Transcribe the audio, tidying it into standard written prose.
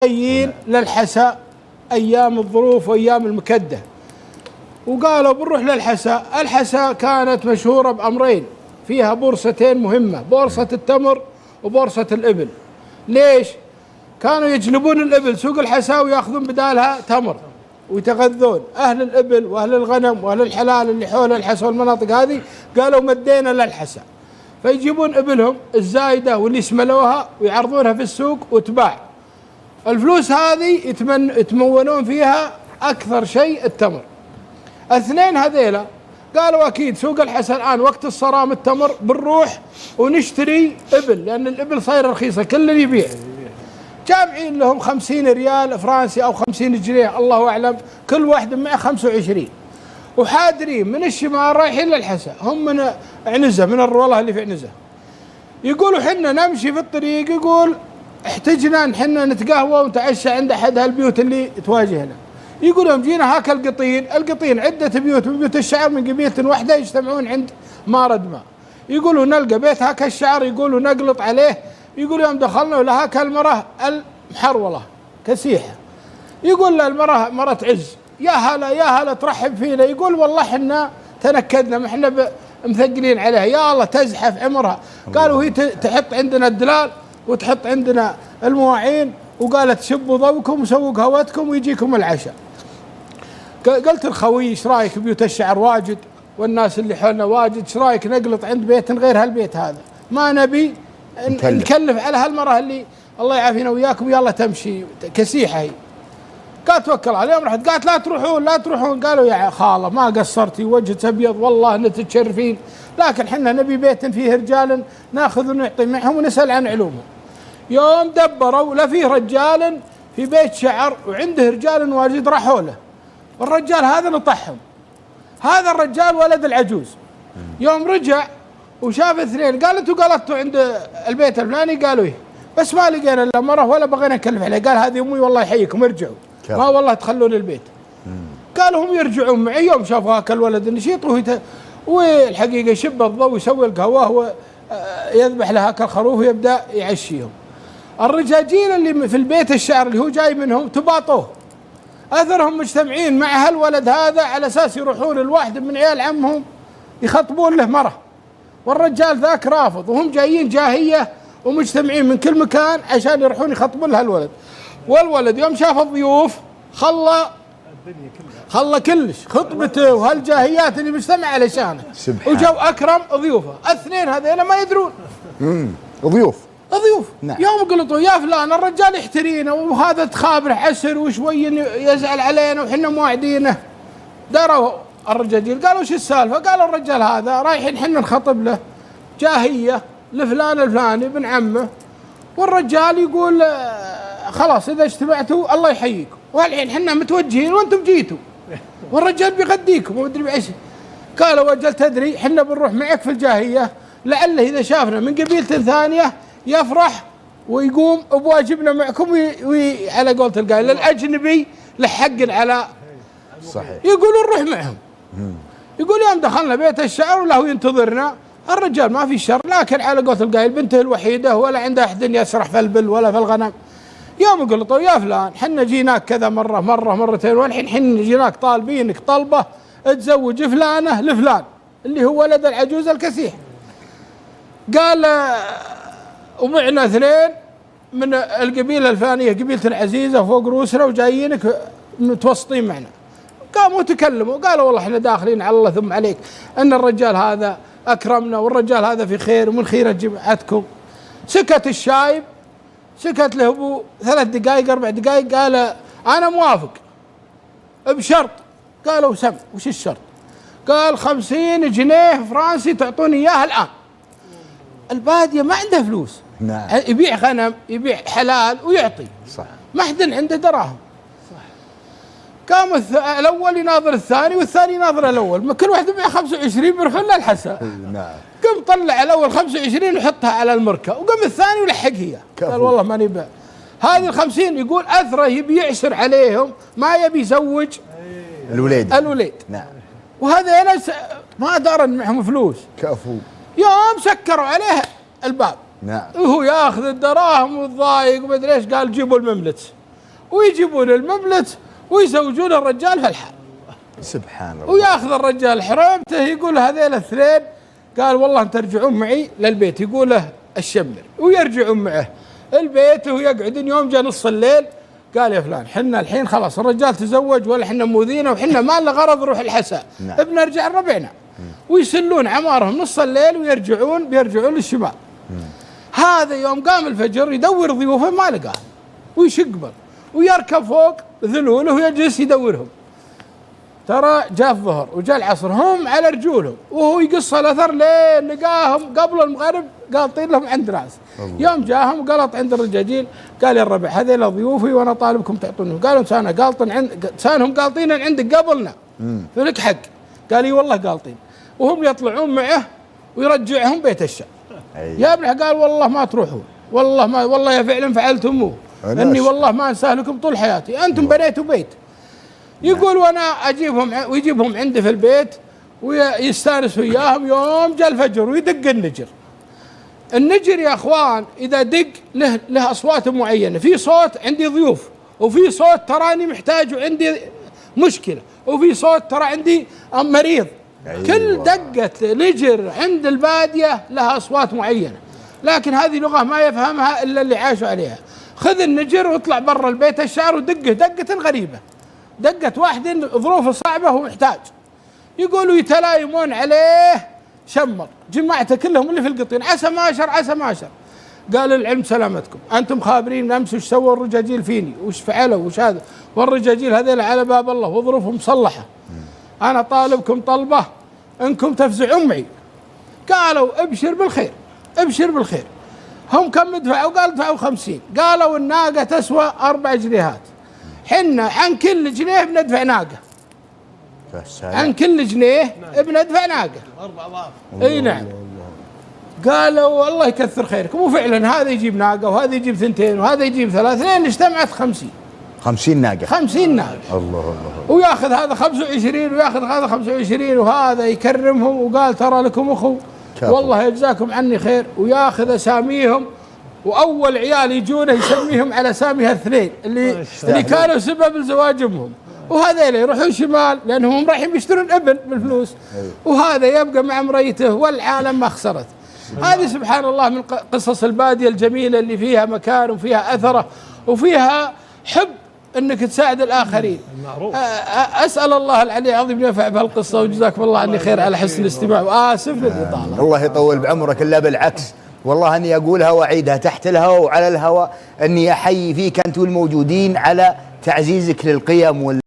جايين للحساء ايام الظروف وايام المكده، وقالوا بنروح للحساء. الحساء كانت مشهوره بامرين، فيها بورصتين مهمه، بورصه التمر وبورصه الابل. ليش؟ كانوا يجلبون الابل سوق الحساء وياخذون بدالها تمر ويتغذون. اهل الابل واهل الغنم واهل الحلال اللي حول الحساء والمناطق هذه قالوا مدينا للحساء، فيجيبون ابلهم الزايده واللي سملوها ويعرضونها في السوق وتباع. الفلوس هذه يتمونون فيها أكثر شيء التمر. الاثنين هذيلا قالوا أكيد سوق الحساء الآن وقت الصرام التمر بنروح ونشتري إبل، لأن الإبل صايرة رخيصة كل اللي يبيع. جامعين لهم 50 ريال فرنسي أو 50 جنيه الله أعلم، كل واحد معه 25، وحادرين من الشمال رايحين للحساء. هم من عنزة، من الروله اللي في عنزة. يقولوا حنا نمشي في الطريق، يقول احتجنا نحن نتقهوى ونتعشى عند احد هالبيوت اللي تواجهنا. يقول يوم جينا هاك القطين عده بيوت من بيوت الشعر من قبيله واحده يجتمعون عند مارد ماء. يقولوا نلقى بيت هاك الشعر، يقولوا نقلط عليه. يقول يوم دخلنا ولهاك المراه المحرولة كسيحه، يقول المراه مرة عز، يا هلا يا هلا ترحب فينا. يقول والله حنا تنكدنا، ما احنا مثقلين عليها، يا الله تزحف عمرها. قالوا هي تحط عندنا الدلال وتحط عندنا المواعين، وقالت شبوا ضوءكم وسووا قهوتكم ويجيكم العشاء. قلت الخوي ايش رايك؟ بيوت الشعر واجد والناس اللي حولنا واجد، ايش رايك نقلط عند بيت غير هالبيت هذا؟ ما نبي نكلف على هالمراه اللي الله يعافينا وياكم، يلا تمشي كسيحه هي. قالت توكل عليهم، رحت قالت لا تروحون لا تروحون. قالوا يا خاله ما قصرتي، وجهك ابيض والله ان تتشرفين، لكن حنا نبي بيت فيه رجال ناخذ ونعطي معهم ونسال عن علومهم. يوم دبروا لا فيه رجال في بيت شعر وعنده رجال واجد، راحوا له. والرجال هذا نطحهم، هذا الرجال ولد العجوز. يوم رجع وشاف اثنين قال انتوا قلطتوا عند البيت الفلاني؟ قالوا ايه، بس ما لقينا الا مره ولا بغينا نكلف عليه. قال هذه امي والله يحييكم ارجعوا، ما والله تخلون البيت. قالوا هم يرجعون معي. يوم شافوا هاك الولد النشيط والحقيقه يشب الضوء ويسوي القهوه ويذبح له هاك الخروف ويبدا يعشيهم. الرجاجيل اللي في البيت الشعر اللي هو جاي منهم تباطوه، اثرهم مجتمعين مع هالولد هذا على اساس يروحون الواحد من عيال عمهم يخطبون له مره، والرجال ذاك رافض، وهم جايين جاهيه ومجتمعين من كل مكان عشان يروحون يخطبون له الولد. والولد يوم شاف الضيوف خلى كلش خطبته وهالجاهيات اللي مجتمع علشانه، وجو اكرم ضيوفه. الاثنين هذين ما يدرون ضيوف نعم. يوم قلطوا يا فلان الرجال يحترينا وهذا تخابره عسر وشوي يزعل علينا وحنا مواعدينه. دروا الرجاجيل قالوا وش السالفه؟ قالوا الرجال هذا رايحين حنا نخطب له جاهيه لفلان الفلاني ابن عمه، والرجال يقول خلاص اذا اجتمعتوا الله يحييكم، والحين حنا متوجهين وانتم جيتوا والرجال بيغديكم ومدري بايش. قالوا وجل تدري حنا بنروح معك في الجاهيه، لعله اذا شافنا من قبيله ثانيه يفرح ويقوم بواجبنا معكم على قولة القائل الاجنبي لحق على صحيح. يقولوا نروح معهم. يقول يوم دخلنا بيت الشعر وله ينتظرنا الرجال ما في شر، لكن على قولة القائل بنته الوحيده ولا عنده احد يسرح في البل ولا في الغنم. يوم قلطوا يا فلان حنا جيناك كذا مره مرتين، والحين حنا جيناك طالبينك طلبه تزوج فلانه لفلان اللي هو ولد العجوز الكسيح. قال ومعنا اثنين من القبيله الفلانيه قبيله العزيزه فوق روسنا وجايينك متوسطين معنا. قاموا تكلموا قالوا والله احنا داخلين على الله ثم عليك ان الرجال هذا اكرمنا والرجال هذا في خير ومن خيره جمعتكم. سكت الشايب، سكت له ابو 3 دقائق 4 دقائق، قال انا موافق بشرط. قالوا سم وش الشرط؟ قال 50 جنيه فرنسي تعطوني اياها الان. الباديه ما عنده فلوس، نعم. يبيع غنم يبيع حلال ويعطي، صح. ما حد عنده دراهم. قام الاول يناظر الثاني والثاني يناظر الاول، ما كل واحد معه 25 بيروحون له الحساء. نعم. قام طلع الاول 25 ويحطها على المركه، وقام الثاني ولحق هي. قال والله ماني باع هذه ال50. يقول اثره يبي يعسر عليهم، ما يبي يزوج الوليد. نعم. وهذا انا ما دار معهم فلوس، كفو. يوم سكروا عليه الباب. نعم. وهو ياخذ الدراهم والضايق ومدري ايش. قال جيبوا المملت ويجيبون المملت ويزوجون الرجال في الحال. سبحان الله. وياخذ الرجال حريمته يقول هذيل الاثنين، قال والله ترجعون معي للبيت، يقول له الشمر، ويرجعون معه البيت ويقعدون. يوم جاء نص الليل قال يا فلان حنا الحين خلاص الرجال تزوج ولا حنا موذينا وحنا ما لنا غرض نروح الحساء، بنرجع لربعنا. ويسلون عمارهم نص الليل بيرجعون للشمال. هذا يوم قام الفجر يدور ضيوفه ما لقاه، ويشقبل ويركب فوق ذلوله ويجلس يدورهم. ترى جاء الظهر وجاء العصر هم على رجولهم، وهو يقص الاثر لين لقاهم قبل المغرب قالطين لهم عند ناس. يوم جاهم قلط عند الرجاجيل، قال يا الربع هذول ضيوفي وانا طالبكم تعطونهم. قالوا سانا قالطين عند سانهم قالطين عندك قبلنا فلك حق. قال اي والله قالطين، وهم يطلعون معه ويرجعهم بيت الشام. يا ابن قال والله ما تروحون، والله ما والله يا فعلا فعلتموه، اني والله ما انساه لكم طول حياتي، انتم بنيتوا بيت. يقول وانا اجيبهم ويجيبهم عندي في البيت ويستانس وياهم. يوم جاء الفجر ويدق النجر. النجر يا اخوان اذا دق له اصوات معينه، في صوت عندي ضيوف، وفي صوت تراني محتاج وعندي مشكله، وفي صوت ترى عندي مريض. كل دقة نجر عند البادية لها أصوات معينة، لكن هذه لغة ما يفهمها إلا اللي عاشوا عليها. خذ النجر واطلع برا البيت الشعر ودقه دقة غريبة، دقة واحد ظروفه صعبة ومحتاج. يقولوا يتلايمون عليه شمر، جماعته كلهم اللي في القطين عسى ماشر عسى ماشر. قال العلم سلامتكم، أنتم خابرين أمس وش سووا الرجاجيل فيني وش فعلوا وش هذا، والرجاجيل هذيل على باب الله وظروفهم مصلحة. أنا طالبكم طلبة إنكم تفزعون معي. قالوا ابشر بالخير ابشر بالخير. هم كم دفعوا؟ قال دفعوا 50. قالوا الناقة تسوى 4 جنيهات، حنا عن كل جنيه بندفع ناقة، عن كل جنيه بندفع ناقة 4 أضعاف. اي نعم. قالوا والله يكثر خيركم، وفعلا هذا يجيب ناقة وهذا يجيب 2 وهذا يجيب 3، لين اجتمعت 50 ناقة. 50 ناقة. الله. وياخذ هذا 25 وياخذ هذا 25، وهذا يكرمهم وقال ترى لكم اخو والله يجزاكم عني خير، وياخذ اساميهم. واول عيال يجونه يسميهم على اسامي الاثنين اللي كانوا سبب لزواج امهم، وهذا يروحون شمال لانهم رايحين يشترون ابن بالفلوس، وهذا يبقى مع مريته والعالم ما خسرت. هذه سبحان الله من قصص البادية الجميلة اللي فيها مكان وفيها أثرة وفيها حب انك تساعد الاخرين. اسال الله العلي العظيم ينفع بهالقصه، وجزاكم الله عني خير على حسن الاستماع، واسف للاطاله. الله يطول بعمرك. الا بالعكس والله اني اقولها واعيدها تحت الهواء وعلى الهواء، اني احيي فيك انتم الموجودين على تعزيزك للقيم